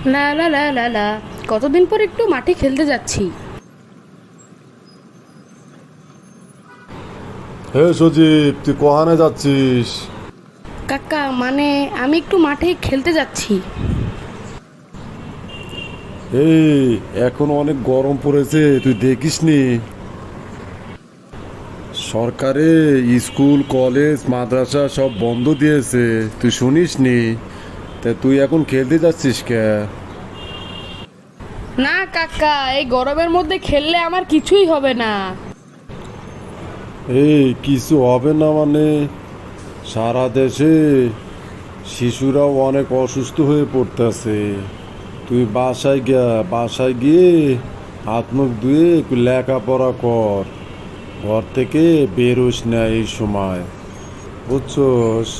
লা লা লা লা লা, কতদিন পর একটু মাঠে খেলতে যাচ্ছি। হে সজীব, তুই কোহানে যাচ্ছিস? কাকা মানে আমি একটু মাঠে খেলতে যাচ্ছি। এই, এখন অনেক গরম পড়েছে, তুই দেখিসনি? সরকারে স্কুল কলেজ মাদ্রাসা সব বন্ধ দিয়েছে, তুই শুনিসনি? তা তুই এখন খেলতে যাচ্ছিস কে? না কাকা, এই গরমের মধ্যে খেললে আমার কিছুই হবে না। এই, কিছু হবে না মানে? সারা দেশে শিশুরাও অনেক অসুস্থ হয়ে পড়তেছে। তুই বাসায় গিয়ে হাত মুখ ধুয়ে একটু লেখাপড়া কর। ঘর থেকে বেরোস না এই সময়, বুঝছস?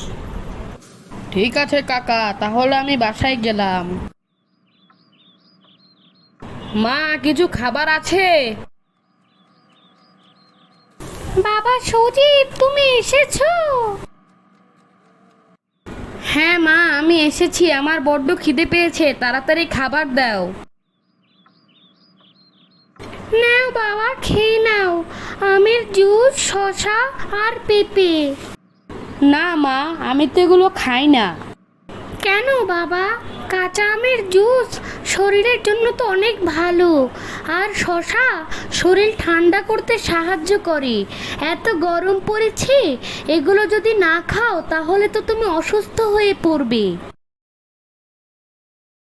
ঠিক আছে কাকা, তাহলে আমি বাসায় গেলাম। মা, কিছু খাবার আছে? বাবা সজীব, তুমি এসেছো? হ্যাঁ মা, আমি এসেছি। আমার বড্ড খিদে পেয়েছে, তাড়াতাড়ি খাবার দাও। নাও বাবা, খেয়ে নাও। আমের জুস, শসা আর পেঁপে। না মা, আমি তো এগুলো খাই না। কেন বাবা? কাঁচা আমের জুস শরীরের জন্য তো অনেক ভালো, আর শসা শরীর ঠান্ডা করতে সাহায্য করে। এত গরম পড়েছে, এগুলো যদি না খাও তাহলে তো তুমি অসুস্থ হয়ে পড়বে।